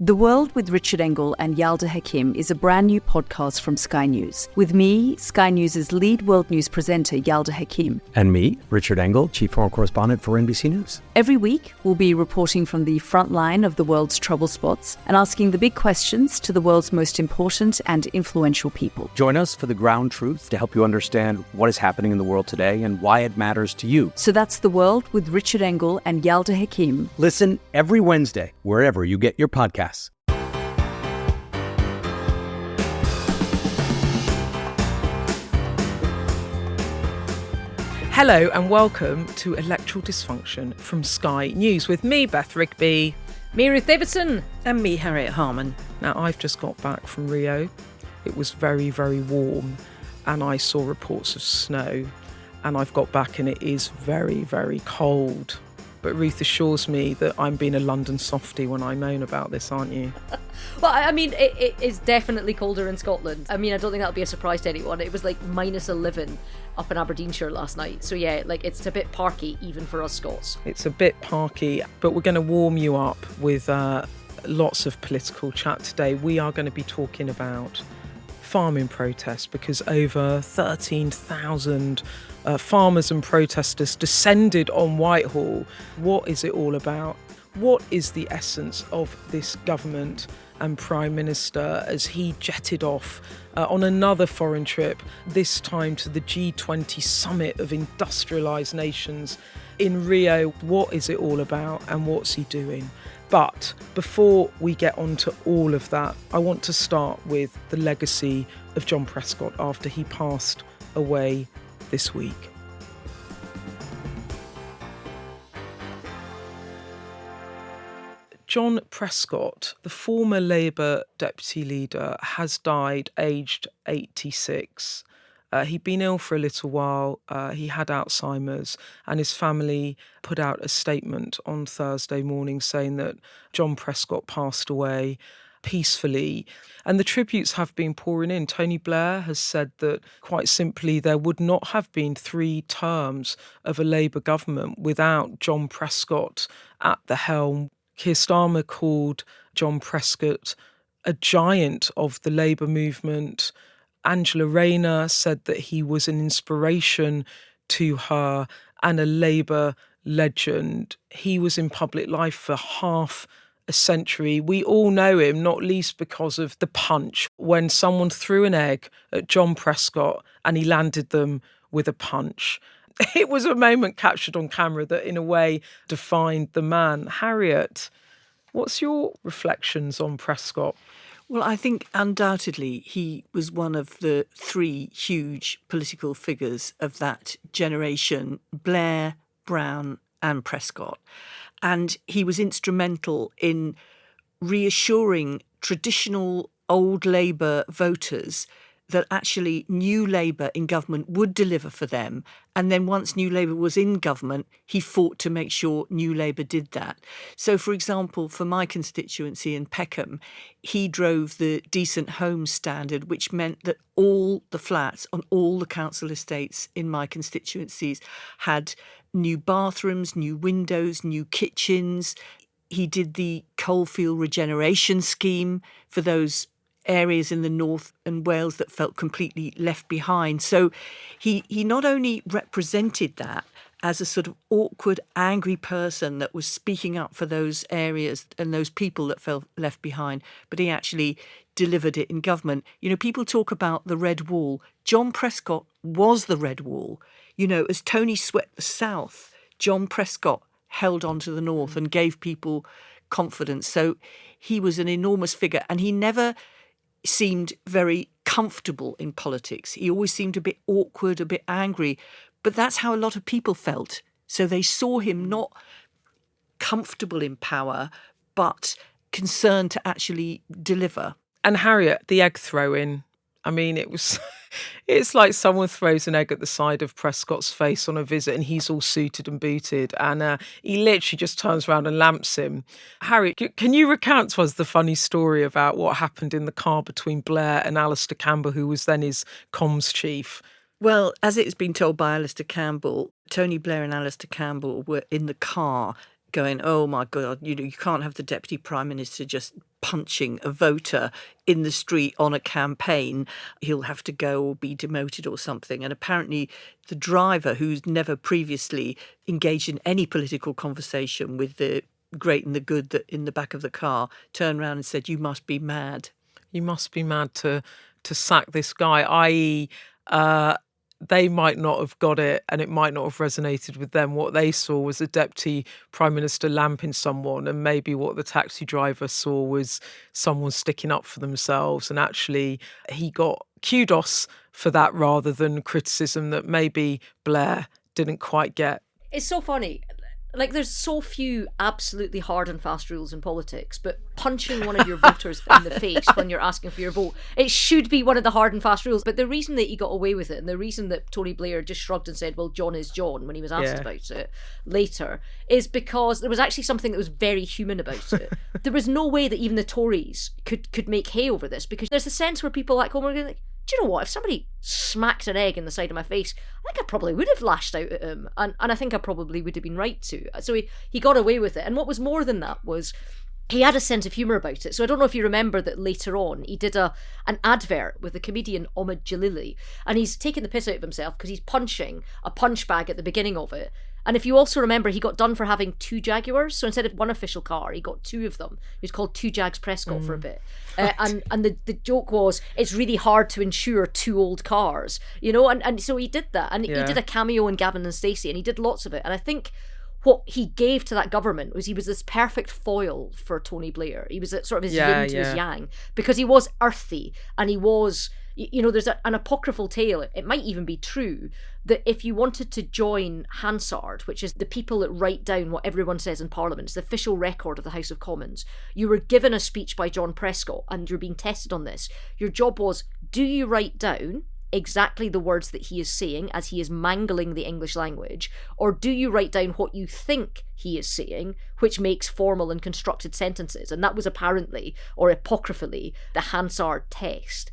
The World with Richard Engel and Yalda Hakim is a brand new podcast from Sky News. With me, Sky News' lead world news presenter Yalda Hakim. And me, Richard Engel, chief foreign correspondent for NBC News. Every week, we'll be reporting from the front line of the world's trouble spots and asking the big questions to the world's most important and influential people. Join us for the ground truth to help you understand what is happening in the world today and why it matters to you. So that's The World with Richard Engel and Yalda Hakim. Listen every Wednesday, wherever you get your podcasts. Hello and welcome to Electoral Dysfunction from Sky News with me, Beth Rigby. Me, Ruth Davidson. And me, Harriet Harman. Now, I've just got back from Rio. It was very, very warm and I saw reports of snow. And I've got back and it is very, very cold. But Ruth assures me that I'm being a London softie when I moan about this, aren't you? Well, I mean, it is definitely colder in Scotland. I mean, I don't think that'll be a surprise to anyone. It was like minus 11 up in Aberdeenshire last night. So yeah, like it's a bit parky even for us Scots. It's a bit parky, but we're going to warm you up with lots of political chat today. We are going to be talking about farming protests because over 13,000 farmers and protesters descended on Whitehall. What is it all about? What is the essence of this government and Prime Minister as he jetted off on another foreign trip, this time to the G20 Summit of industrialised nations in Rio? What is it all about and what's he doing? But before we get on to all of that, I want to start with the legacy of John Prescott after he passed away this week. John Prescott, the former Labour deputy leader, has died aged 86. He'd been ill for a little while. He had Alzheimer's, and his family put out a statement on Thursday morning saying that John Prescott passed away peacefully. And the tributes have been pouring in. Tony Blair has said that, quite simply, there would not have been 3 terms of a Labour government without John Prescott at the helm. Keir Starmer called John Prescott a giant of the Labour movement. Angela Rayner said that he was an inspiration to her and a Labour legend. He was in public life for half a century. We all know him, not least because of the punch, when someone threw an egg at John Prescott and he landed them with a punch. It was a moment captured on camera that in a way defined the man. Harriet, what's your reflections on Prescott? Well, I think undoubtedly he was one of the 3 huge political figures of that generation, Blair, Brown and Prescott. And he was instrumental in reassuring traditional old Labour voters that actually New Labour in government would deliver for them. And then once New Labour was in government, he fought to make sure New Labour did that. So, for example, for my constituency in Peckham, he drove the decent homes standard, which meant that all the flats on all the council estates in my constituencies had new bathrooms, new windows, new kitchens. He did the coalfield regeneration scheme for those areas in the north and Wales that felt completely left behind. So he not only represented that as a sort of awkward, angry person that was speaking up for those areas and those people that felt left behind, but he actually delivered it in government. You know, people talk about the Red Wall. John Prescott was the Red Wall. You know, as Tony swept the south, John Prescott held on to the north and gave people confidence. So he was an enormous figure, and he never seemed very comfortable in politics. He always seemed a bit awkward, a bit angry, but that's how a lot of people felt. So they saw him not comfortable in power, but concerned to actually deliver. And Harriet, the egg throwing, I mean, it's like someone throws an egg at the side of Prescott's face on a visit and he's all suited and booted and he literally just turns around and lamps him. Harriet, can you recount to us the funny story about what happened in the car between Blair and Alistair Campbell, who was then his comms chief? Well, as it's been told by Alistair Campbell, Tony Blair and Alistair Campbell were in the car going, oh my God, you can't have the Deputy Prime Minister just punching a voter in the street on a campaign, he'll have to go or be demoted or something. And apparently the driver, who's never previously engaged in any political conversation with the great and the good that in the back of the car, turned around and said, "You must be mad. You must be mad to sack this guy," i.e., they might not have got it and it might not have resonated with them. What they saw was a deputy prime minister lamping someone, and maybe what the taxi driver saw was someone sticking up for themselves. And actually, he got kudos for that rather than criticism that maybe Blair didn't quite get. It's so funny. Like, there's so few absolutely hard and fast rules in politics, but punching one of your voters in the face when you're asking for your vote, it should be one of the hard and fast rules. But the reason that he got away with it, and the reason that Tony Blair just shrugged and said, "Well, John is John," when he was asked about it later, is because there was actually something that was very human about it. There was no way that even the Tories could make hay over this, because there's a sense where people like home are going like, do you know what? If somebody smacked an egg in the side of my face, I think I probably would have lashed out at him. And I think I probably would have been right to. So he got away with it. And what was more than that was he had a sense of humour about it. So I don't know if you remember that later on he did an advert with the comedian Omid Jalili, and he's taking the piss out of himself because he's punching a punch bag at the beginning of it. And if you also remember, he got done for having 2 Jaguars. So instead of one official car, he got 2 of them. He was called 2 Jags Prescott for a bit. And the joke was, it's really hard to insure 2 old cars, you know? And so he did that. And he did a cameo in Gavin and Stacey, and he did lots of it. And I think what he gave to that government was he was this perfect foil for Tony Blair. He was sort of his yin to his yang, because he was earthy, and he was... You know, there's an apocryphal tale, it might even be true, that if you wanted to join Hansard, which is the people that write down what everyone says in Parliament, it's the official record of the House of Commons, you were given a speech by John Prescott and you're being tested on this. Your job was, do you write down exactly the words that he is saying as he is mangling the English language, or do you write down what you think he is saying, which makes formal and constructed sentences? And that was apparently, or apocryphally, the Hansard test.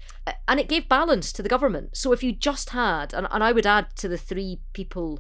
And it gave balance to the government. So if you just had, and I would add to the 3 people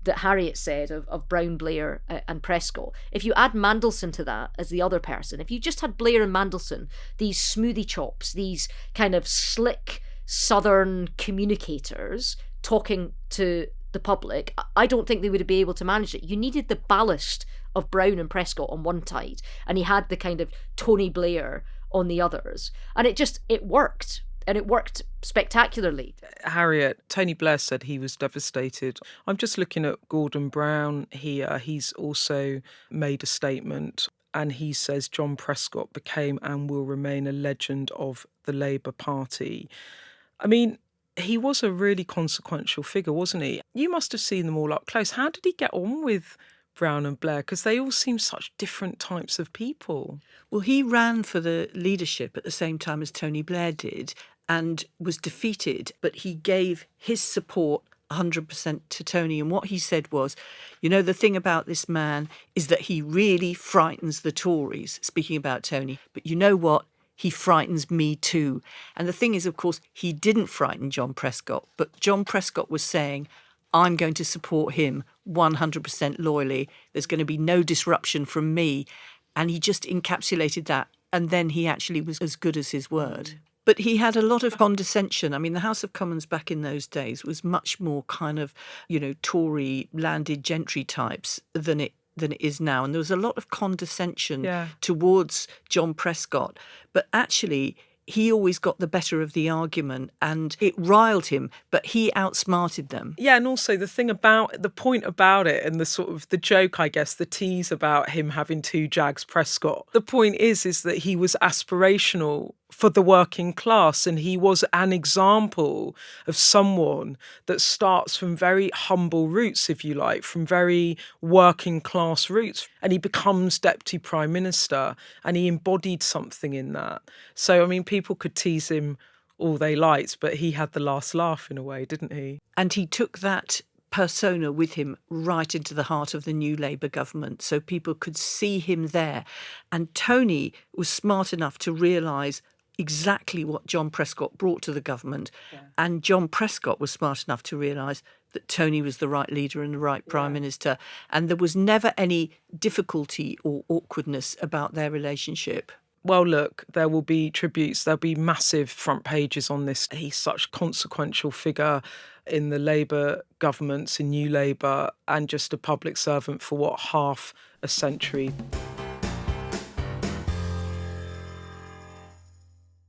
that Harriet said of Brown, Blair and Prescott, if you add Mandelson to that as the other person, if you just had Blair and Mandelson, these smoothie chops, these kind of slick Southern communicators talking to the public, I don't think they would be able to manage it. You needed the ballast of Brown and Prescott on one side, and he had the kind of Tony Blair on the others. And it worked. And it worked spectacularly. Harriet, Tony Blair said he was devastated. I'm just looking at Gordon Brown here. He's also made a statement, and he says John Prescott became and will remain a legend of the Labour Party. I mean, he was a really consequential figure, wasn't he? You must have seen them all up close. How did he get on with Brown and Blair? Because they all seem such different types of people. Well, he ran for the leadership at the same time as Tony Blair did and was defeated, but he gave his support 100% to Tony. And what he said was, you know, the thing about this man is that he really frightens the Tories, speaking about Tony. But you know what? He frightens me too. And the thing is, of course, he didn't frighten John Prescott, but John Prescott was saying, I'm going to support him 100% loyally. There's going to be no disruption from me. And he just encapsulated that. And then he actually was as good as his word. But he had a lot of condescension. I mean, the House of Commons back in those days was much more kind of, you know, Tory landed gentry types than it is now. And there was a lot of condescension towards John Prescott. But actually, he always got the better of the argument, and it riled him, but he outsmarted them. Yeah, and also the point about it, and the sort of the joke, I guess, the tease about him having 2 Jags Prescott. The point is that he was aspirational for the working class, and he was an example of someone that starts from very humble roots, if you like, from very working class roots, and he becomes Deputy Prime Minister, and he embodied something in that. So, I mean, people could tease him all they liked, but he had the last laugh in a way, didn't he? And he took that persona with him right into the heart of the new Labour government, so people could see him there. And Tony was smart enough to realise exactly what John Prescott brought to the government. Yeah. And John Prescott was smart enough to realise that Tony was the right leader and the right Prime Minister. And there was never any difficulty or awkwardness about their relationship. Well, look, there will be tributes. There'll be massive front pages on this. He's such a consequential figure in the Labour governments, in New Labour, and just a public servant for, half a century.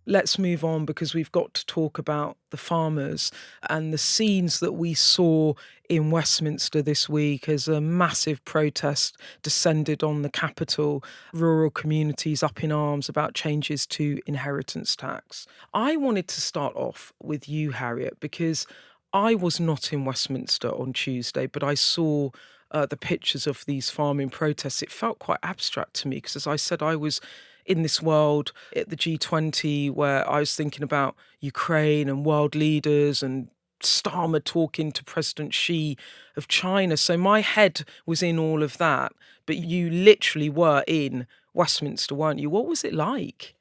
Let's move on, because we've got to talk about the farmers and the scenes that we saw in Westminster this week as a massive protest descended on the capital, rural communities up in arms about changes to inheritance tax. I wanted to start off with you, Harriet, because I was not in Westminster on Tuesday, but I saw the pictures of these farming protests. It felt quite abstract to me because, as I said, I was in this world at the G20 where I was thinking about Ukraine and world leaders and Starmer talking to President Xi of China. So my head was in all of that. But you literally were in Westminster, weren't you? What was it like?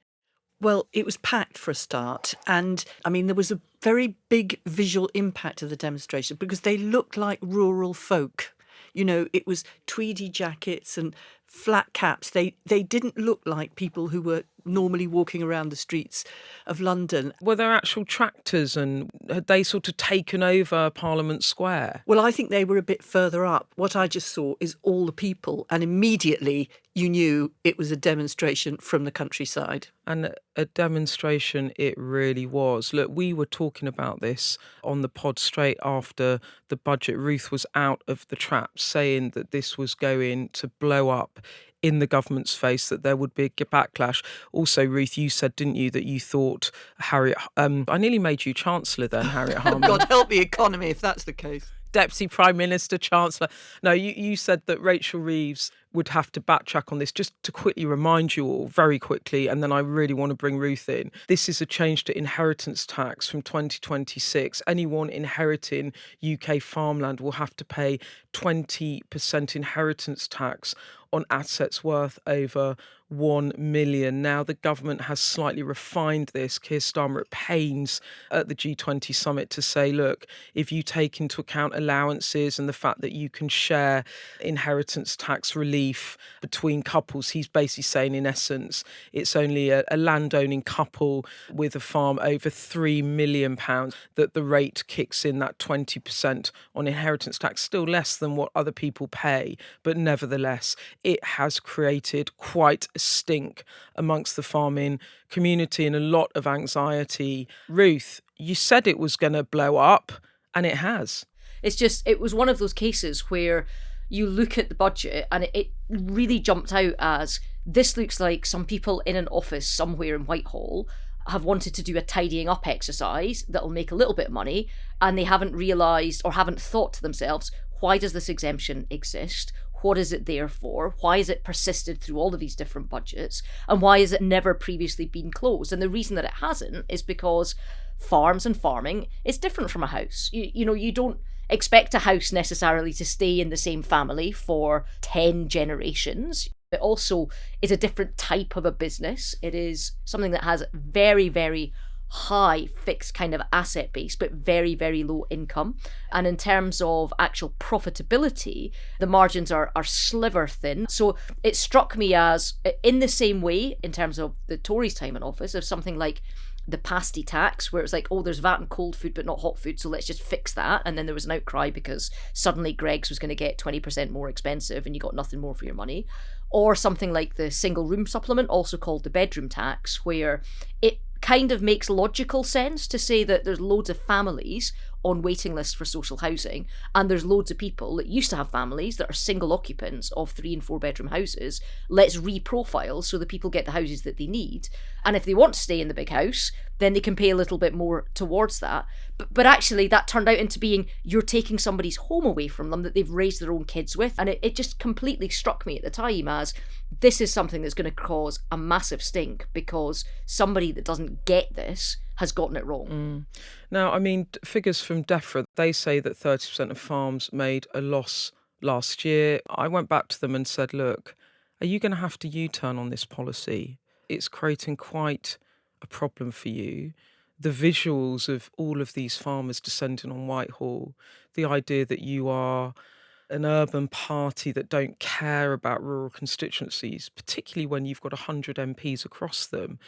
Well, it was packed for a start. And I mean, there was a very big visual impact of the demonstration because they looked like rural folk. You know, it was tweedy jackets and flat caps. They didn't look like people who were normally walking around the streets of London. Were there actual tractors, and had they sort of taken over Parliament Square? Well, I think they were a bit further up. What I just saw is all the people, and immediately you knew it was a demonstration from the countryside. And a demonstration it really was. Look, we were talking about this on the pod straight after the budget. Ruth was out of the trap saying that this was going to blow up in the government's face, that there would be a backlash. Also, Ruth, you said, didn't you, that you thought Harriet... I nearly made you Chancellor then, Harriet Harman. God help the economy if that's the case. Deputy Prime Minister, Chancellor. No, you said that Rachel Reeves would have to backtrack on this. Just to quickly remind you all, very quickly, and then I really want to bring Ruth in. This is a change to inheritance tax from 2026. Anyone inheriting UK farmland will have to pay 20% inheritance tax on assets worth over 1 million. Now, the government has slightly refined this. Keir Starmer at pains at the G20 Summit to say, look, if you take into account allowances and the fact that you can share inheritance tax relief between couples, he's basically saying, in essence, it's only a landowning couple with a farm over £3 million that the rate kicks in that 20% on inheritance tax, still less than what other people pay. But nevertheless, it has created quite a stink amongst the farming community and a lot of anxiety. Ruth, you said it was going to blow up, and it has. It was one of those cases where you look at the budget and it really jumped out as, this looks like some people in an office somewhere in Whitehall have wanted to do a tidying up exercise that'll make a little bit of money, and they haven't realised or haven't thought to themselves, why does this exemption exist? What is it there for? Why has it persisted through all of these different budgets? And why has it never previously been closed? And the reason that it hasn't is because farms and farming is different from a house. You know, you don't expect a house necessarily to stay in the same family for 10 generations. It also is a different type of a business. It is something that has very, very high fixed kind of asset base, but very, very low income. And in terms of actual profitability, the margins are sliver thin. So it struck me as, in the same way, in terms of the Tories' time in office, of something like the pasty tax, where it was like, oh, there's VAT on cold food but not hot food, so let's just fix that. And then there was an outcry because suddenly Greggs was going to get 20% more expensive and you got nothing more for your money. Or something like the single room supplement, also called the bedroom tax, where it kind of makes logical sense to say that there's loads of families on waiting lists for social housing, and there's loads of people that used to have families that are single occupants of 3 and 4 bedroom houses. Let's reprofile so that people get the houses that they need, and if they want to stay in the big house, then they can pay a little bit more towards that. But actually that turned out into being, you're taking somebody's home away from them that they've raised their own kids with, and it just completely struck me at the time as, this is something that's going to cause a massive stink because somebody that doesn't get this has gotten it wrong. Now, I mean, figures from DEFRA, they say that 30% of farms made a loss last year. I went back to them and said, look, are you going to have to U-turn on this policy? It's creating quite a problem for you. The visuals of all of these farmers descending on Whitehall, the idea that you are an urban party that don't care about rural constituencies, particularly when you've got 100 MPs across them.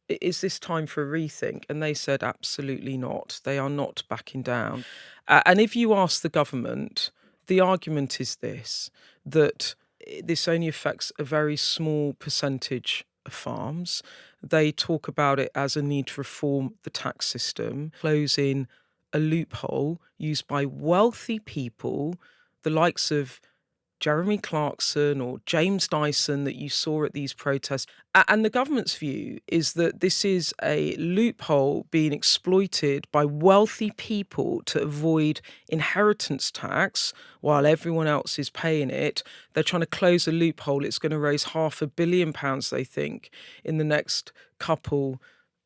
Is this time for a rethink? And they said absolutely not. They are not backing down. And if you ask the government, the argument is this, that this only affects a very small percentage of farms. They talk about it as a need to reform the tax system, closing a loophole used by wealthy people, the likes of Jeremy Clarkson or James Dyson that you saw at these protests. And the government's view is that this is a loophole being exploited by wealthy people to avoid inheritance tax while everyone else is paying it. They're trying to close a loophole. It's going to raise £500 million, they think, in the next couple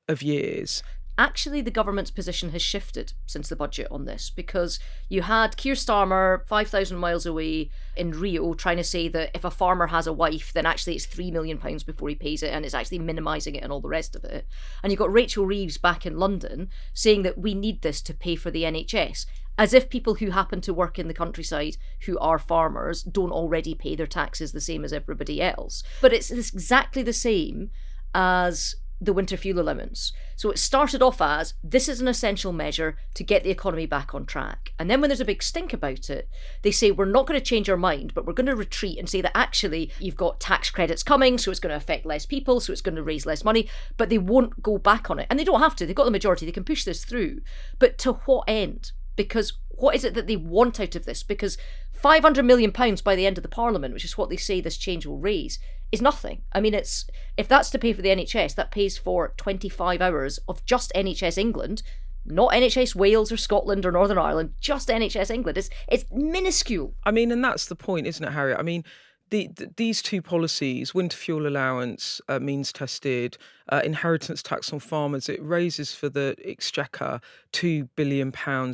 of years. Actually, the government's position has shifted since the budget on this, because you had Keir Starmer 5,000 miles away in Rio trying to say that if a farmer has a wife, then actually it's £3 million before he pays it, and it's actually minimising it and all the rest of it. And you've got Rachel Reeves back in London saying that we need this to pay for the NHS, as if people who happen to work in the countryside who are farmers don't already pay their taxes the same as everybody else. But it's exactly the same as the winter fuel allowance. So it started off as, this is an essential measure to get the economy back on track. And then when there's a big stink about it, they say, we're not going to change our mind, but we're going to retreat and say that actually you've got tax credits coming, so it's going to affect less people, so it's going to raise less money, but they won't go back on it. And they don't have to. They've got the majority. They can push this through. But to what end? Because what is it that they want out of this? Because £500 million by the end of the Parliament, which is what they say this change will raise, is nothing. I mean, if that's to pay for the NHS, that pays for 25 hours of just NHS England, not NHS Wales or Scotland or Northern Ireland, just NHS England. It's minuscule. I mean, and that's the point, isn't it, Harriet? I mean, these two policies, winter fuel allowance, means tested, inheritance tax on farmers, it raises for the Exchequer £2 billion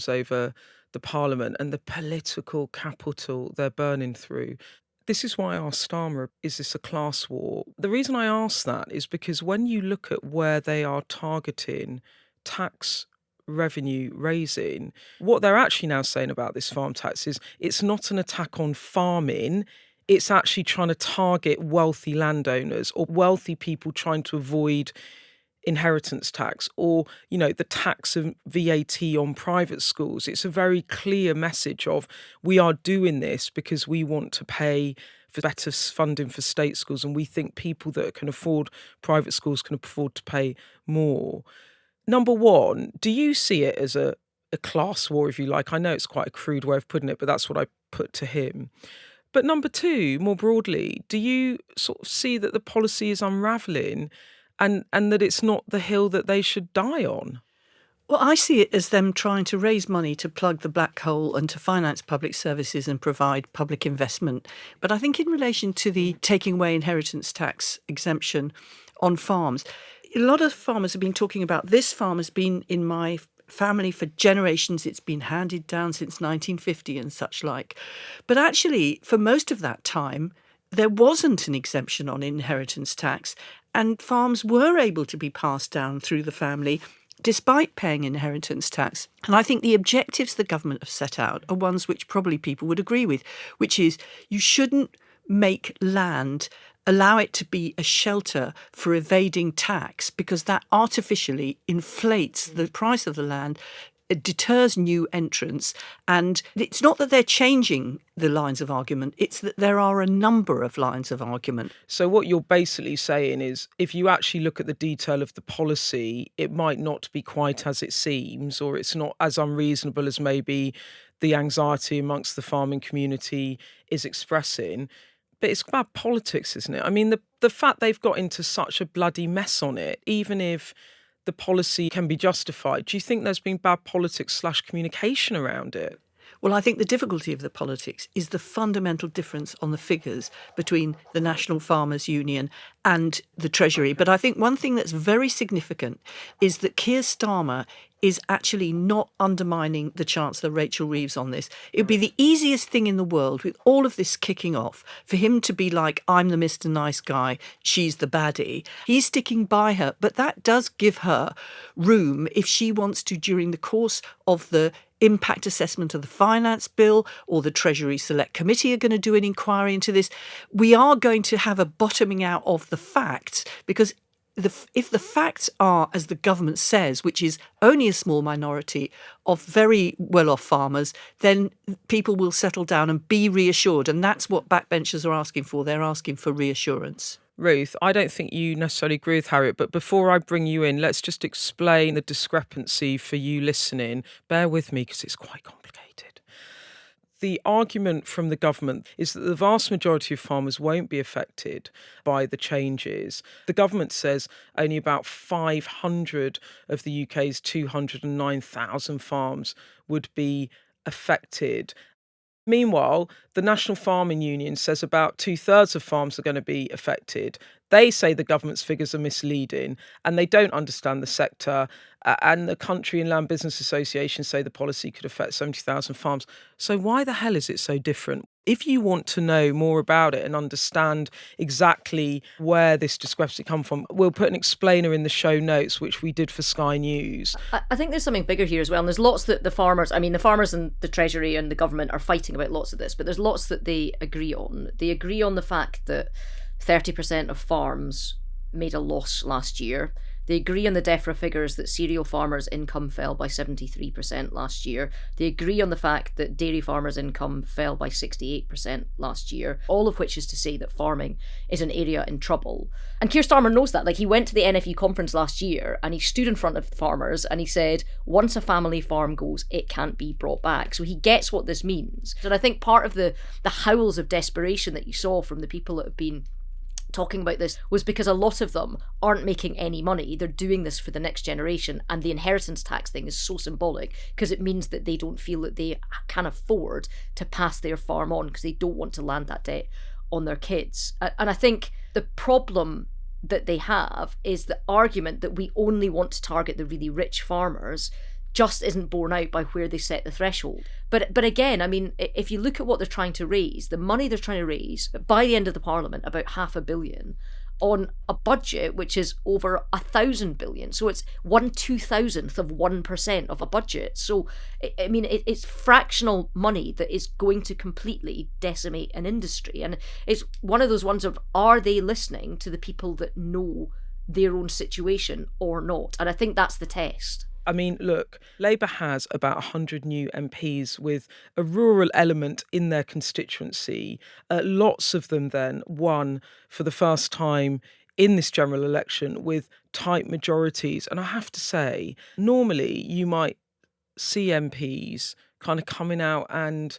over the Parliament, and the political capital they're burning through. This is why I asked Starmer, is this a class war? The reason I ask that is because when you look at where they are targeting tax revenue raising, what they're actually now saying about this farm tax is it's not an attack on farming, it's actually trying to target wealthy landowners or wealthy people trying to avoid inheritance tax, or, you know, the tax of VAT on private schools. It's a very clear message of, we are doing this because we want to pay for better funding for state schools, and we think people that can afford private schools can afford to pay more. Number one, do you see it as a class war, if you like? I know it's quite a crude way of putting it, but that's what I put to him. But number two, more broadly, do you sort of see that the policy is unravelling and that it's not the hill that they should die on? Well, I see it as them trying to raise money to plug the black hole and to finance public services and provide public investment. But I think in relation to the taking away inheritance tax exemption on farms, a lot of farmers have been talking about, this farm has been in my family for generations, it's been handed down since 1950 and such like. But actually, for most of that time, there wasn't an exemption on inheritance tax, and farms were able to be passed down through the family despite paying inheritance tax. And I think the objectives the government have set out are ones which probably people would agree with, which is you shouldn't make land, allow it to be a shelter for evading tax, because that artificially inflates the price of the land. It deters new entrants. And it's not that they're changing the lines of argument, it's that there are a number of lines of argument. So what you're basically saying is, if you actually look at the detail of the policy, it might not be quite as it seems, or it's not as unreasonable as maybe the anxiety amongst the farming community is expressing. But it's bad politics, isn't it? I mean, the fact they've got into such a bloody mess on it, even if the policy can be justified, do you think there's been bad politics / communication around it? Well, I think the difficulty of the politics is the fundamental difference on the figures between the National Farmers Union and the Treasury. But I think one thing that's very significant is that Keir Starmer is actually not undermining the Chancellor, Rachel Reeves, on this. It would be the easiest thing in the world, with all of this kicking off, for him to be like, I'm the Mr. Nice Guy, she's the baddie. He's sticking by her, but that does give her room if she wants to, during the course of the impact assessment of the finance bill, or the Treasury Select Committee are going to do an inquiry into this. We are going to have a bottoming out of the facts, because if the facts are, as the government says, which is only a small minority of very well-off farmers, then people will settle down and be reassured. And that's what backbenchers are asking for. They're asking for reassurance. Ruth, I don't think you necessarily agree with Harriet, but before I bring you in, let's just explain the discrepancy for you listening. Bear with me because it's quite complicated. The argument from the government is that the vast majority of farmers won't be affected by the changes. The government says only about 500 of the UK's 209,000 farms would be affected. Meanwhile, the National Farming Union says about 2/3 of farms are going to be affected. They say the government's figures are misleading and they don't understand the sector. And the Country and Land Business Association say the policy could affect 70,000 farms. So why the hell is it so different? If you want to know more about it and understand exactly where this discrepancy comes from, we'll put an explainer in the show notes, which we did for Sky News. I think there's something bigger here as well. And there's lots that the farmers and the Treasury and the government are fighting about lots of this, but there's lots that they agree on. They agree on the fact that 30% of farms made a loss last year. They agree on the DEFRA figures that cereal farmers' income fell by 73% last year. They agree on the fact that dairy farmers' income fell by 68% last year, all of which is to say that farming is an area in trouble. And Keir Starmer knows that. Like, he went to the NFU conference last year and he stood in front of farmers and he said, once a family farm goes, it can't be brought back. So he gets what this means. And I think part of the howls of desperation that you saw from the people that have been talking about this was because a lot of them aren't making any money. They're doing this for the next generation, and the inheritance tax thing is so symbolic because it means that they don't feel that they can afford to pass their farm on because they don't want to land that debt on their kids. And I think the problem that they have is the argument that we only want to target the really rich farmers just isn't borne out by where they set the threshold. But again, I mean, if you look at what they're trying to raise, the money they're trying to raise by the end of the Parliament, about £500 million, on a budget which is over 1,000 billion. So it's 1/2000th of 1% of a budget. So, I mean, it's fractional money that is going to completely decimate an industry. And it's one of those ones of, are they listening to the people that know their own situation or not? And I think that's the test. I mean, look, Labour has about 100 new MPs with a rural element in their constituency. Lots of them then won for the first time in this general election with tight majorities. And I have to say, normally you might see MPs kind of coming out and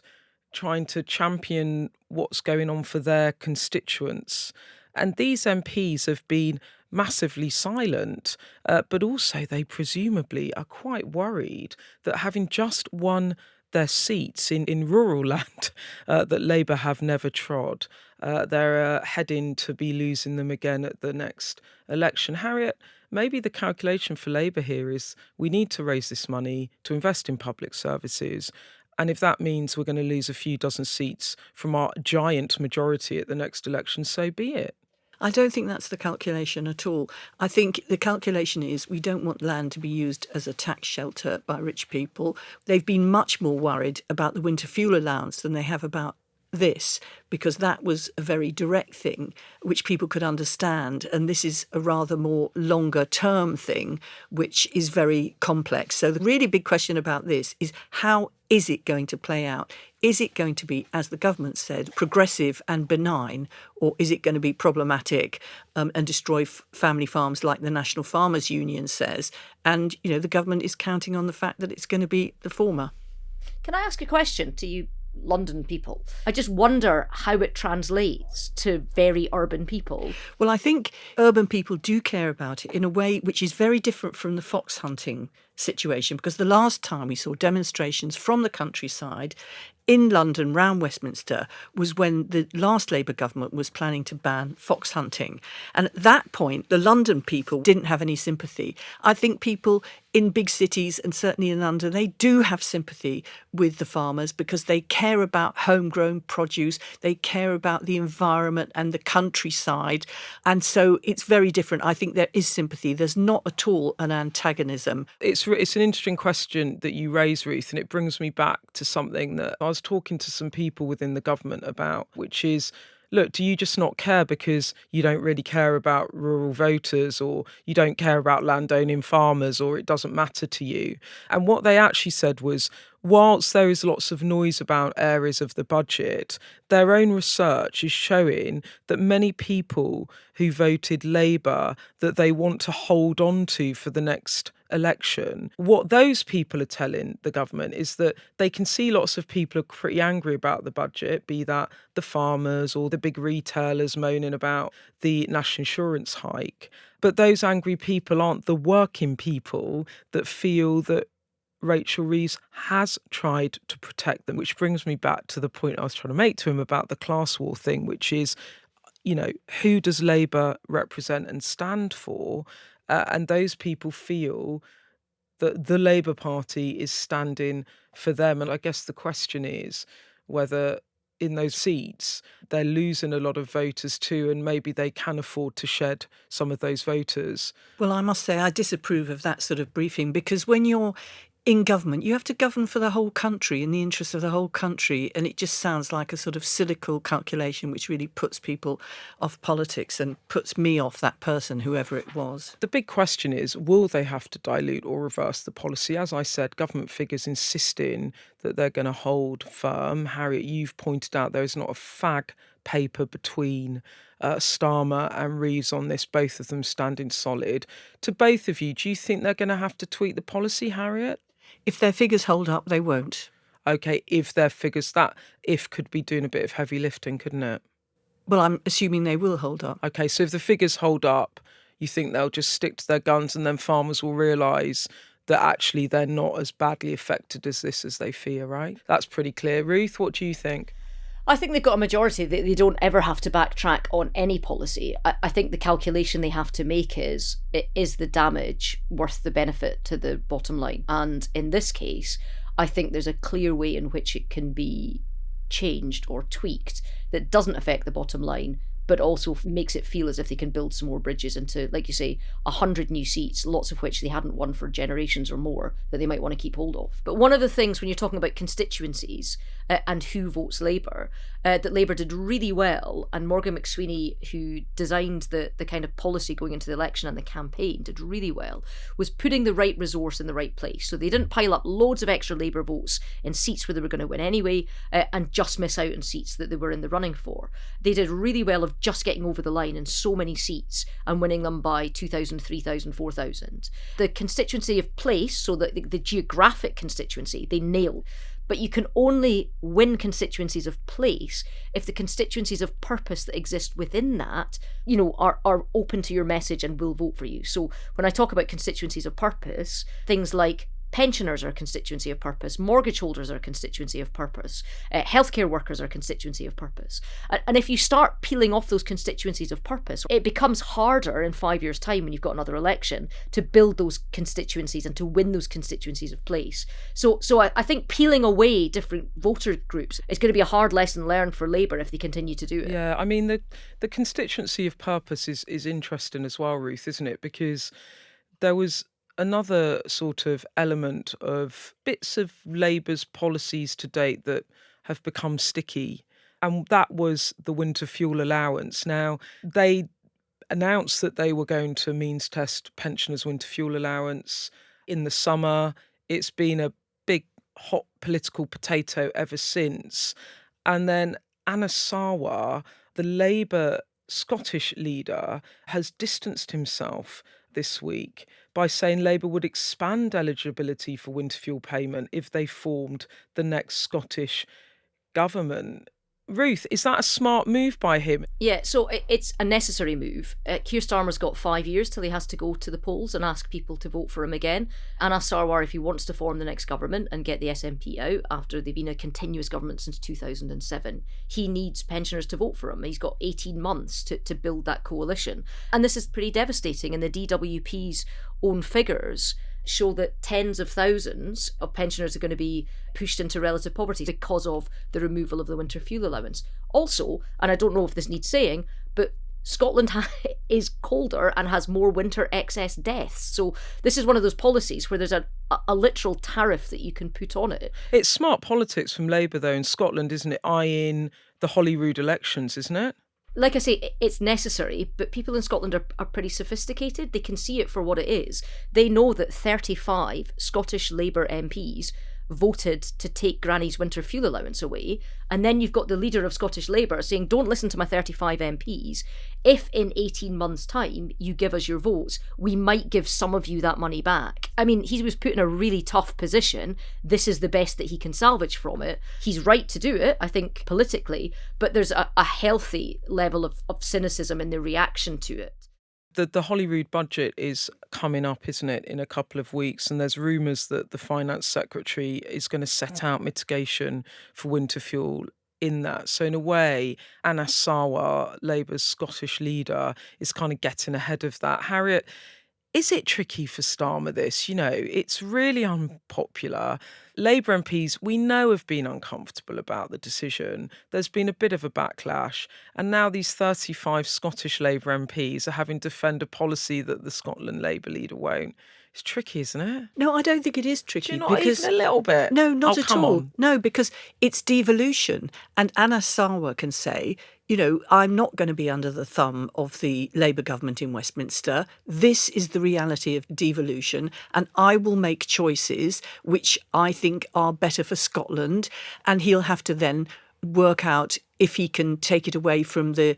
trying to champion what's going on for their constituents. And these MPs have been massively silent, but also they presumably are quite worried that having just won their seats in rural land that Labour have never trod, they're heading to be losing them again at the next election. Harriet, maybe the calculation for Labour here is we need to raise this money to invest in public services. And if that means we're going to lose a few dozen seats from our giant majority at the next election, so be it. I don't think that's the calculation at all. I think the calculation is we don't want land to be used as a tax shelter by rich people. They've been much more worried about the winter fuel allowance than they have about this, because that was a very direct thing which people could understand, and this is a rather more longer term thing which is very complex. So the really big question about this is, how is it going to play out? Is it going to be, as the government said, progressive and benign, or is it going to be problematic and destroy family farms like the National Farmers Union says? And, you know, the government is counting on the fact that it's going to be the former. Can I ask a question to you London people? I just wonder how it translates to very urban people. Well, I think urban people do care about it in a way which is very different from the fox hunting situation, because the last time we saw demonstrations from the countryside in London, round Westminster, was when the last Labour government was planning to ban fox hunting. And at that point, the London people didn't have any sympathy. I think people in big cities, and certainly in London, they do have sympathy with the farmers because they care about homegrown produce, they care about the environment and the countryside. And so it's very different. I think there is sympathy. There's not at all an antagonism. It's an interesting question that you raise, Ruth, and it brings me back to something that I was talking to some people within the government about, which is, look, do you just not care because you don't really care about rural voters, or you don't care about landowning farmers, or it doesn't matter to you? And what they actually said was, whilst there is lots of noise about areas of the budget, their own research is showing that many people who voted Labour, that they want to hold on to for the next election, what those people are telling the government is that they can see lots of people are pretty angry about the budget, be that the farmers or the big retailers moaning about the national insurance hike. But those angry people aren't the working people that feel that Rachel Reeves has tried to protect them, which brings me back to the point I was trying to make to him about the class war thing, which is, who does Labour represent and stand for? And those people feel that the Labour Party is standing for them. And I guess the question is whether in those seats they're losing a lot of voters too, and maybe they can afford to shed some of those voters. Well, I must say I disapprove of that sort of briefing, because when you're in government, you have to govern for the whole country, in the interests of the whole country. And it just sounds like a sort of cynical calculation, which really puts people off politics and puts me off that person, whoever it was. The big question is, will they have to dilute or reverse the policy? As I said, government figures insisting that they're going to hold firm. Harriet, you've pointed out there is not a fag paper between Starmer and Reeves on this, both of them standing solid. To both of you, do you think they're going to have to tweak the policy, Harriet? If their figures hold up, they won't. OK, if their figures, that if could be doing a bit of heavy lifting, couldn't it? Well, I'm assuming they will hold up. OK, so if the figures hold up, you think they'll just stick to their guns, and then farmers will realise that actually they're not as badly affected as this as they fear, right? That's pretty clear. Ruth, what do you think? I think they've got a majority that they don't ever have to backtrack on any policy. I think the calculation they have to make is the damage worth the benefit to the bottom line? And in this case, I think there's a clear way in which it can be changed or tweaked that doesn't affect the bottom line, but also makes it feel as if they can build some more bridges into, like you say, 100 new seats, lots of which they hadn't won for generations or more, that they might want to keep hold of. But one of the things when you're talking about constituencies and who votes Labour, that Labour did really well, and Morgan McSweeney, who designed the kind of policy going into the election and the campaign, did really well, was putting the right resource in the right place. So they didn't pile up loads of extra Labour votes in seats where they were going to win anyway, and just miss out on seats that they were in the running for. They did really well of just getting over the line in so many seats and winning them by 2,000, 3,000, 4,000. The constituency of place, so the geographic constituency, they nailed. But you can only win constituencies of place if the constituencies of purpose that exist within that, are open to your message and will vote for you. So when I talk about constituencies of purpose, things like pensioners are a constituency of purpose, mortgage holders are a constituency of purpose, healthcare workers are a constituency of purpose. And if you start peeling off those constituencies of purpose, it becomes harder in 5 years' time when you've got another election to build those constituencies and to win those constituencies of place. So I think peeling away different voter groups is going to be a hard lesson learned for Labour if they continue to do it. Yeah, I mean, the constituency of purpose is interesting as well, Ruth, isn't it? Because there was another sort of element of bits of Labour's policies to date that have become sticky, and that was the winter fuel allowance. Now, they announced that they were going to means test pensioners' winter fuel allowance in the summer. It's been a big, hot political potato ever since. And then Anas Sarwar, the Labour Scottish leader, has distanced himself this week by saying Labour would expand eligibility for winter fuel payment if they formed the next Scottish government. Ruth, is that a smart move by him? Yeah, so it's a necessary move. Keir Starmer's got 5 years till he has to go to the polls and ask people to vote for him again. Anas Sarwar, if he wants to form the next government and get the SNP out after they've been a continuous government since 2007, he needs pensioners to vote for him. He's got 18 months to build that coalition. And this is pretty devastating. And the DWP's own figures show that tens of thousands of pensioners are going to be pushed into relative poverty because of the removal of the winter fuel allowance. Also, and I don't know if this needs saying, but Scotland is colder and has more winter excess deaths. So this is one of those policies where there's a literal tariff that you can put on it. It's smart politics from Labour, though, in Scotland, isn't it? Eyeing the Holyrood elections, isn't it? Like I say, it's necessary, but people in Scotland are pretty sophisticated. They can see it for what it is. They know that 35 Scottish Labour MPs voted to take Granny's winter fuel allowance away, and then you've got the leader of Scottish Labour saying, don't listen to my 35 MPs. If in 18 months' time you give us your votes, we might give some of you that money back. I mean, he was put in a really tough position. This is the best that he can salvage from it. He's right to do it, I think, politically, but there's a healthy level of cynicism in the reaction to it. The Holyrood budget is coming up, isn't it, in a couple of weeks, and there's rumours that the Finance Secretary is going to set out mitigation for winter fuel in that. So in a way, Anas Sarwar, Labour's Scottish leader, is kind of getting ahead of that. Harriet, is it tricky for Starmer, this? You know, it's really unpopular. Labour MPs, we know, have been uncomfortable about the decision. There's been a bit of a backlash. And now these 35 Scottish Labour MPs are having to defend a policy that the Scotland Labour leader won't. It's tricky, isn't it? No, I don't think it is tricky. Do you not even a little bit? No, not at come all. on. No, because it's devolution. And Anas Sarwar can say, you know, I'm not going to be under the thumb of the Labour government in Westminster. This is the reality of devolution, and I will make choices which I think are better for Scotland. And he'll have to then work out if he can take it away from the,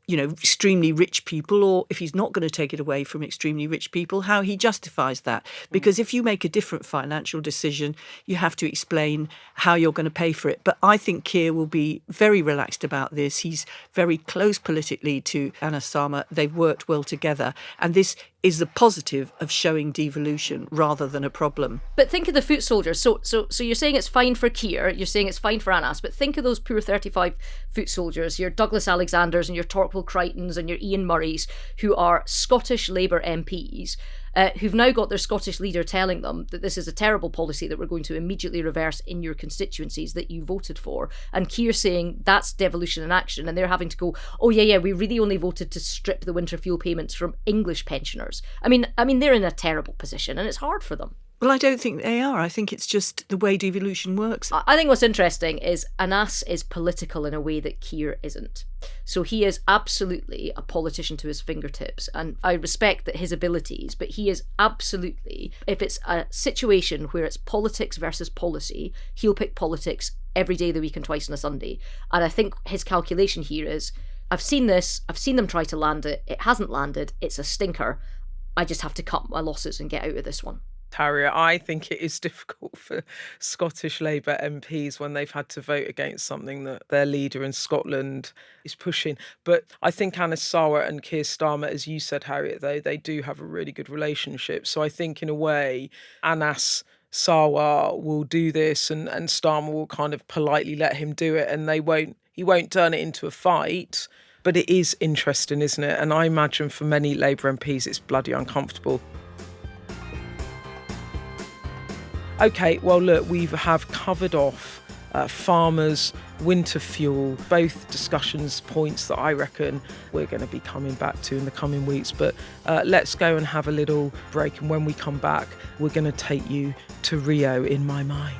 you know, extremely rich people, or if he's not going to take it away from extremely rich people, how he justifies that. Because if you make a different financial decision, you have to explain how you're going to pay for it. But I think Keir will be very relaxed about this. He's very close politically to Anas Sarwar. They've worked well together. And this is the positive of showing devolution rather than a problem. But think of the foot soldiers. So you're saying it's fine for Keir, you're saying it's fine for Anas, but think of those poor 35 foot soldiers, your Douglas Alexanders and your Torquil Crichtons and your Ian Murrays, who are Scottish Labour MPs, who've now got their Scottish leader telling them that this is a terrible policy that we're going to immediately reverse in your constituencies that you voted for. And Keir saying that's devolution in action, and they're having to go, oh yeah, we really only voted to strip the winter fuel payments from English pensioners. I mean, they're in a terrible position, and it's hard for them. Well, I don't think they are. I think it's just the way devolution works. I think what's interesting is Anas is political in a way that Keir isn't. So he is absolutely a politician to his fingertips, and I respect that his abilities, but he is absolutely, if it's a situation where it's politics versus policy, he'll pick politics every day of the week and twice on a Sunday. And I think his calculation here is, I've seen this, I've seen them try to land it, it hasn't landed, it's a stinker. I just have to cut my losses and get out of this one. Harriet, I think it is difficult for Scottish Labour MPs when they've had to vote against something that their leader in Scotland is pushing. But I think Anas Sarwar and Keir Starmer, as you said, Harriet, though, they do have a really good relationship. So I think in a way, Anas Sarwar will do this and Starmer will kind of politely let him do it, and he won't turn it into a fight. But it is interesting, isn't it? And I imagine for many Labour MPs, it's bloody uncomfortable. OK, well, look, we have covered off farmers, winter fuel, both discussions points that I reckon we're going to be coming back to in the coming weeks. But let's go and have a little break. And when we come back, we're going to take you to Rio in my mind.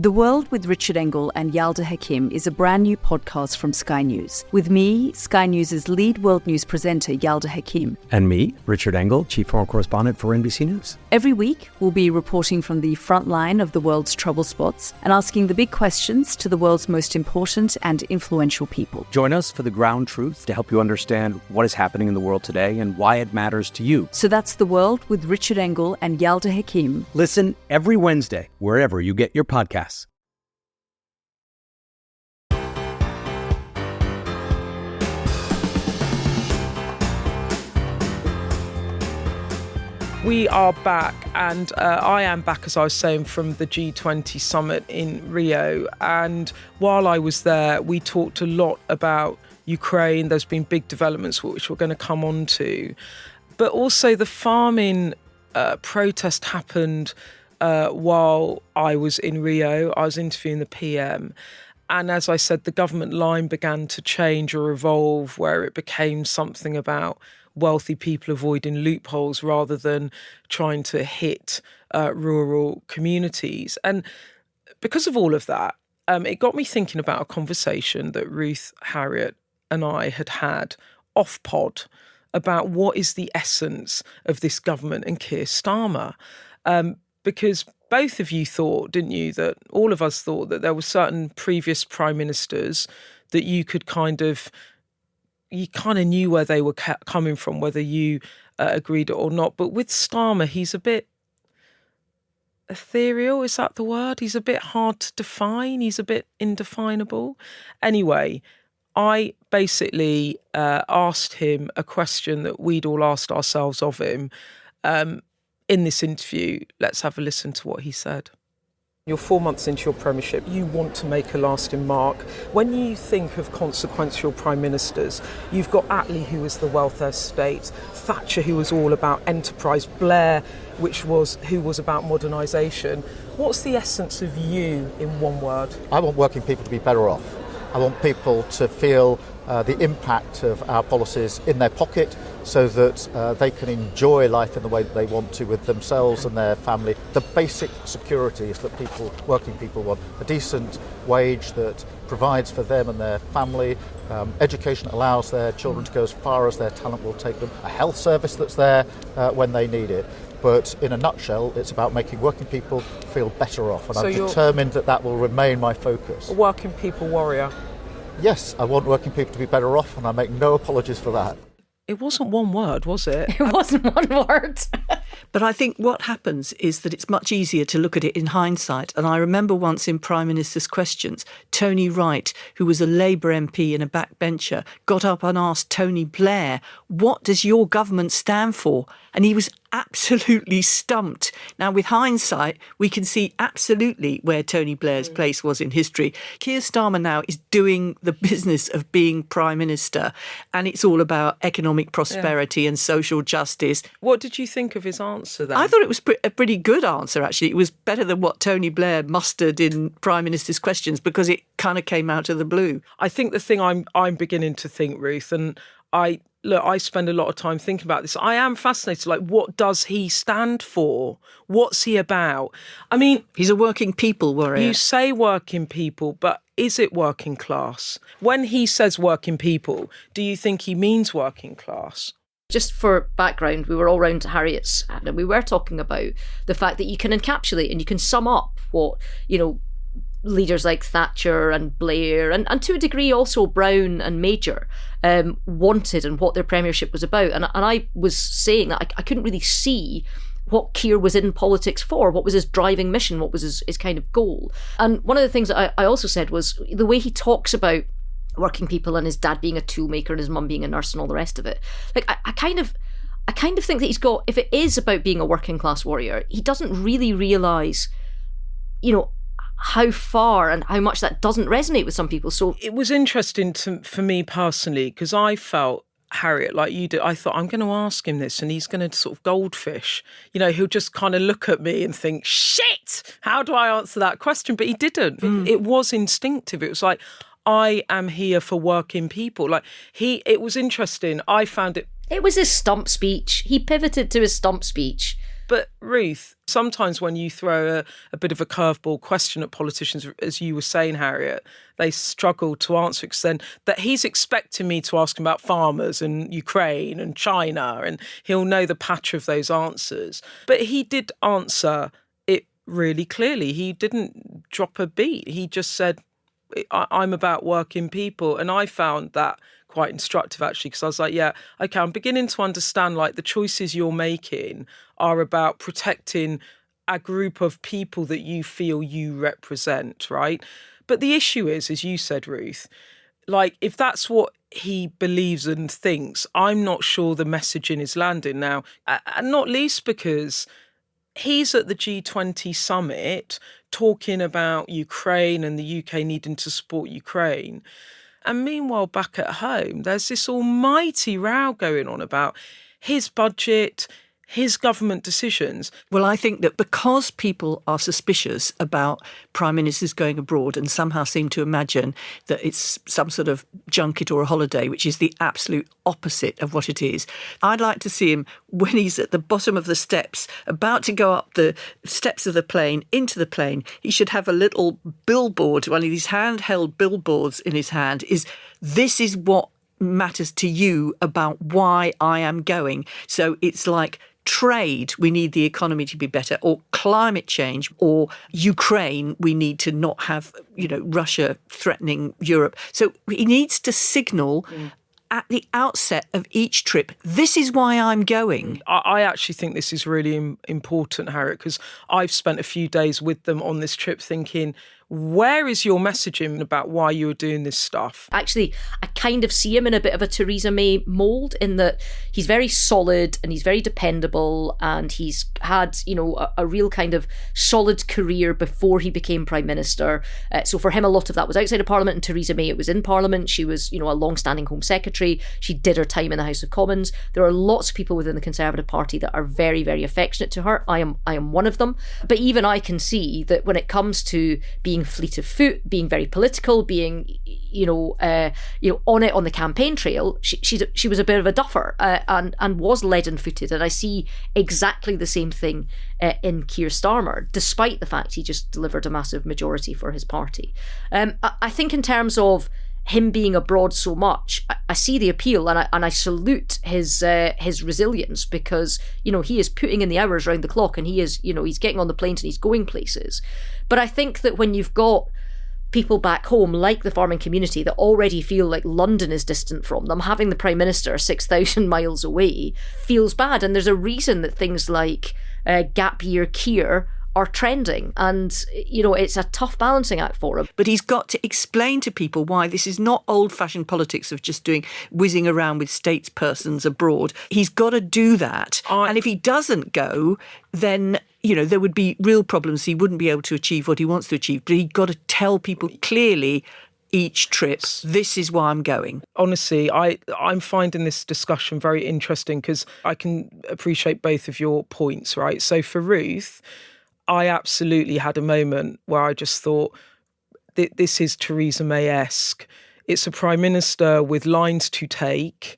The World with Richard Engel and Yalda Hakim is a brand new podcast from Sky News. With me, Sky News' lead world news presenter, Yalda Hakim. And me, Richard Engel, chief foreign correspondent for NBC News. Every week, we'll be reporting from the front line of the world's trouble spots and asking the big questions to the world's most important and influential people. Join us for the ground truth to help you understand what is happening in the world today and why it matters to you. So that's The World with Richard Engel and Yalda Hakim. Listen every Wednesday, wherever you get your podcasts. We are back, and I am back, as I was saying, from the G20 Summit in Rio. And while I was there, we talked a lot about Ukraine. There's been big developments which we're going to come on to. But also the farming protest happened while I was in Rio. I was interviewing the PM. And as I said, the government line began to change or evolve, where it became something about wealthy people avoiding loopholes rather than trying to hit rural communities. And because of all of that, it got me thinking about a conversation that Ruth, Harriet and I had off pod about what is the essence of this government and Keir Starmer. Because both of you thought, didn't you, that all of us thought that there were certain previous prime ministers that you kind of knew where they were coming from, whether you agreed or not. But with Starmer, he's a bit ethereal, is that the word? He's a bit hard to define. He's a bit indefinable. Anyway, I basically asked him a question that we'd all asked ourselves of him in this interview. Let's have a listen to what he said. You're 4 months into your premiership. You want to make a lasting mark. When you think of consequential prime ministers, you've got Attlee, who was the welfare state, Thatcher, who was all about enterprise, Blair, who was about modernisation. What's the essence of you in one word? I want working people to be better off. I want people to feel the impact of our policies in their pocket so that they can enjoy life in the way that they want to with themselves and their family. The basic securities that working people want. A decent wage that provides for them and their family. Education that allows their children to go as far as their talent will take them. A health service that's there when they need it. But in a nutshell, it's about making working people feel better off. And so I'm determined that will remain my focus. A working people warrior. Yes, I want working people to be better off, and I make no apologies for that. It wasn't one word, was it? It wasn't one word. But I think what happens is that it's much easier to look at it in hindsight. And I remember once in Prime Minister's Questions, Tony Wright, who was a Labour MP and a backbencher, got up and asked Tony Blair, what does your government stand for? And he was absolutely stumped. Now, with hindsight, we can see absolutely where Tony Blair's place was in history. Keir Starmer now is doing the business of being Prime Minister, and it's all about economic prosperity and social justice. What did you think of his answer then? I thought it was a pretty good answer, actually. It was better than what Tony Blair mustered in Prime Minister's Questions because it kind of came out of the blue. I think the thing I'm beginning to think, Ruth, and I spend a lot of time thinking about this. I am fascinated, what does he stand for? What's he about? I mean... He's a working people warrior. You say working people, but is it working class? When he says working people, do you think he means working class? Just for background, we were all round Harriet's and we were talking about the fact that you can encapsulate and you can sum up what, leaders like Thatcher and Blair and to a degree also Brown and Major wanted and what their premiership was about. And I was saying that I couldn't really see what Keir was in politics for, what was his driving mission, what was his kind of goal. And one of the things that I also said was the way he talks about working people and his dad being a toolmaker and his mum being a nurse and all the rest of it. I kind of think that he's got, if it is about being a working class warrior, he doesn't really realise, how far and how much that doesn't resonate with some people. So it was interesting for me personally, because I felt, Harriet, like you did, I thought, I'm going to ask him this and he's going to sort of goldfish. He'll just kind of look at me and think, shit, how do I answer that question? But he didn't. It was instinctive. It was like, I am here for working people. It was interesting. I found it. It was his stump speech. He pivoted to his stump speech. But Ruth, sometimes when you throw a bit of a curveball question at politicians, as you were saying, Harriet, they struggle to answer, because then that he's expecting me to ask him about farmers and Ukraine and China, and he'll know the patter of those answers. But he did answer it really clearly. He didn't drop a beat. He just said, I'm about working people. And I found that quite instructive, actually, because I was like, yeah, okay, I'm beginning to understand, like, the choices you're making are about protecting a group of people that you feel you represent, right? But the issue is, as you said, Ruth, like, if that's what he believes and thinks, I'm not sure the messaging is landing now, and not least because he's at the G20 Summit talking about Ukraine and the UK needing to support Ukraine. And meanwhile, back at home, there's this almighty row going on about his budget, his government decisions. Well, I think that because people are suspicious about prime ministers going abroad and somehow seem to imagine that it's some sort of junket or a holiday, which is the absolute opposite of what it is, I'd like to see him when he's at the bottom of the steps, about to go up the steps of the plane, into the plane. He should have a little billboard, one of these handheld billboards in his hand, this is what matters to you about why I am going. So it's like trade, we need the economy to be better, or climate change, or Ukraine, we need to not have, Russia threatening Europe. So he needs to signal at the outset of each trip, this is why I'm going. I actually think this is really important, Harriet, because I've spent a few days with them on this trip thinking, where is your messaging about why you're doing this stuff? Actually, I kind of see him in a bit of a Theresa May mould, in that he's very solid and he's very dependable, and he's had, a real kind of solid career before he became Prime Minister. So for him, a lot of that was outside of Parliament, and Theresa May, it was in Parliament. She was, a long-standing Home Secretary. She did her time in the House of Commons. There are lots of people within the Conservative Party that are very, very affectionate to her. I am one of them. But even I can see that when it comes to being fleet of foot, being very political, being on it on the campaign trail, she was a bit of a duffer and was leaden-footed, and I see exactly the same thing in Keir Starmer, despite the fact he just delivered a massive majority for his party. I think in terms of him being abroad so much, I see the appeal, and I salute his resilience, because he is putting in the hours round the clock, and he is he's getting on the planes and he's going places. But I think that when you've got people back home, like the farming community, that already feel like London is distant from them, having the Prime Minister 6,000 miles away feels bad. And there's a reason that things like Gap Year Keir are trending, and it's a tough balancing act for him. But he's got to explain to people why this is not old-fashioned politics of just whizzing around with statespersons abroad. He's got to do that. And if he doesn't go, then there would be real problems. He wouldn't be able to achieve what he wants to achieve. But he's got to tell people clearly each trip, this is why I'm going. Honestly, I'm finding this discussion very interesting, because I can appreciate both of your points, right? So for Ruth, I absolutely had a moment where I just thought, this is Theresa May-esque. It's a Prime Minister with lines to take,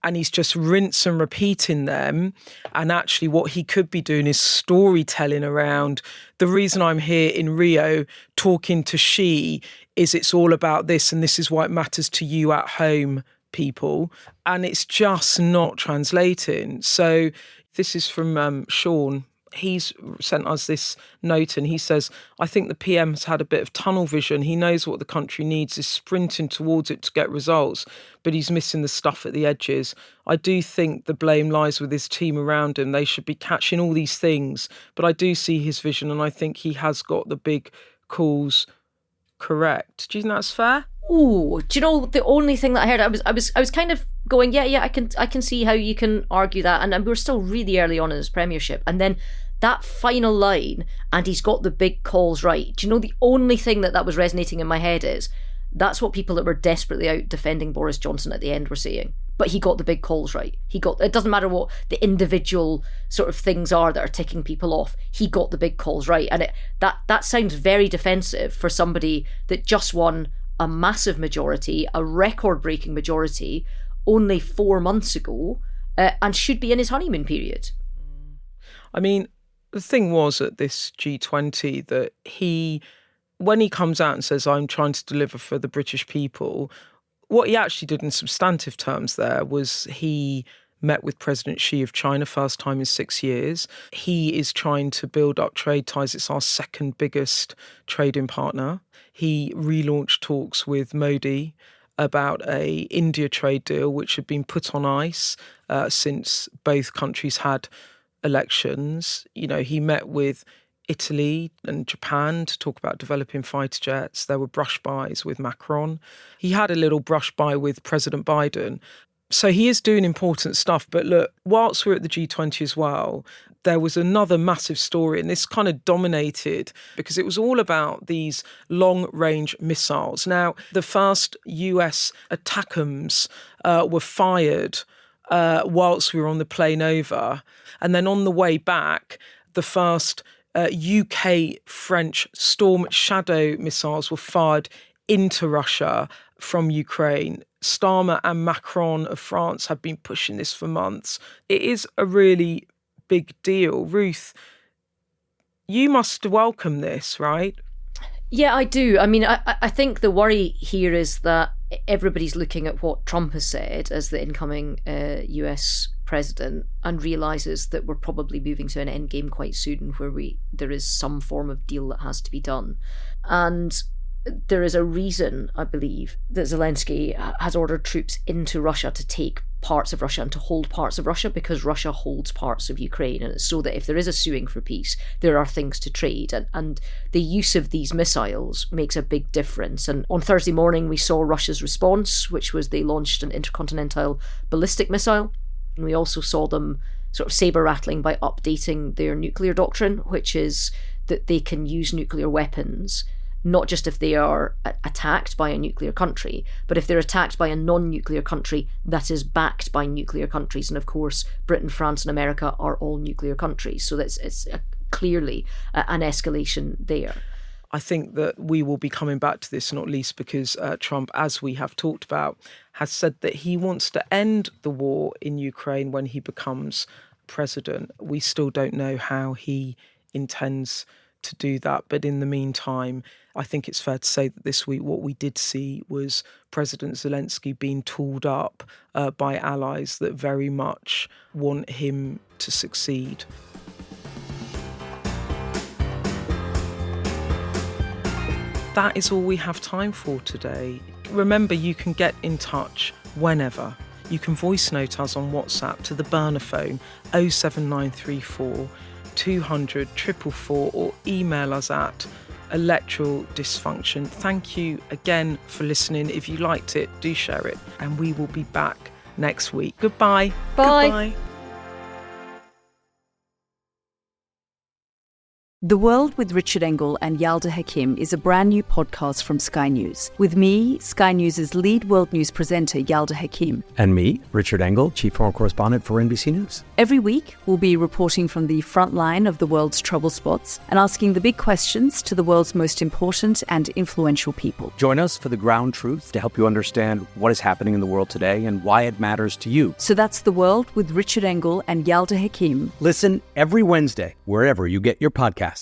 and he's just rinse and repeating them. And actually what he could be doing is storytelling around, the reason I'm here in Rio talking to Xi is it's all about this, and this is why it matters to you at home, people. And it's just not translating. So this is from Sean. He's sent us this note, and he says, I think the PM has had a bit of tunnel vision. He knows what the country needs, is sprinting towards it to get results, but he's missing the stuff at the edges. I do think the blame lies with his team around him. They should be catching all these things, but I do see his vision, and I think he has got the big calls correct. Do you think that's fair? Oh, do you know the only thing that I heard? I was kind of going, yeah, I can see how you can argue that, and we're still really early on in his premiership, and then that final line, and he's got the big calls right. Do you know the only thing that was resonating in my head is that's what people that were desperately out defending Boris Johnson at the end were saying. But he got the big calls right. It doesn't matter what the individual sort of things are that are ticking people off. He got the big calls right, and that sounds very defensive for somebody that just won a massive majority, a record-breaking majority, only 4 months ago, and should be in his honeymoon period. I mean, The thing was at this G20 that when he comes out and says, I'm trying to deliver for the British people, what he actually did in substantive terms there was he met with President Xi of China, first time in 6 years. He is trying to build up trade ties. It's our second biggest trading partner. He relaunched talks with Modi about a India trade deal, which had been put on ice since both countries had elections. He met with Italy and Japan to talk about developing fighter jets. There were brush bys with Macron. He had a little brush by with President Biden. So he is doing important stuff. But look, whilst we're at the G20 as well, there was another massive story, and this kind of dominated because it was all about these long-range missiles. Now, the first US ATACMS were fired whilst we were on the plane over. And then on the way back, the first UK-French Storm Shadow missiles were fired into Russia from Ukraine. Starmer and Macron of France have been pushing this for months. It is a really big deal. Ruth, you must welcome this, right? Yeah, I do. I mean, I think the worry here is that everybody's looking at what Trump has said as the incoming US president and realises that we're probably moving to an end game quite soon where there is some form of deal that has to be done. And there is a reason, I believe, that Zelensky has ordered troops into Russia to take parts of Russia and to hold parts of Russia, because Russia holds parts of Ukraine. And it's so that if there is a suing for peace, there are things to trade. And the use of these missiles makes a big difference. And on Thursday morning, we saw Russia's response, which was they launched an intercontinental ballistic missile. And we also saw them sort of saber-rattling by updating their nuclear doctrine, which is that they can use nuclear weapons not just if they are attacked by a nuclear country, but if they're attacked by a non-nuclear country that is backed by nuclear countries. And of course, Britain, France and America are all nuclear countries. So it's clearly an escalation there. I think that we will be coming back to this, not least because Trump, as we have talked about, has said that he wants to end the war in Ukraine when he becomes president. We still don't know how he intends to do that. But in the meantime, I think it's fair to say that this week what we did see was President Zelensky being tooled up by allies that very much want him to succeed. That is all we have time for today. Remember, you can get in touch whenever. You can voice note us on WhatsApp to the burner phone 07934 200 444 or email us at electoral dysfunction. Thank you again for listening. If you liked it, do share it, and we will be back next week. Goodbye. Bye. Goodbye. The World with Richard Engel and Yalda Hakim is a brand new podcast from Sky News. With me, Sky News' lead world news presenter, Yalda Hakim. And me, Richard Engel, chief foreign correspondent for NBC News. Every week, we'll be reporting from the front line of the world's trouble spots and asking the big questions to the world's most important and influential people. Join us for the ground truth to help you understand what is happening in the world today and why it matters to you. So that's The World with Richard Engel and Yalda Hakim. Listen every Wednesday, wherever you get your podcasts.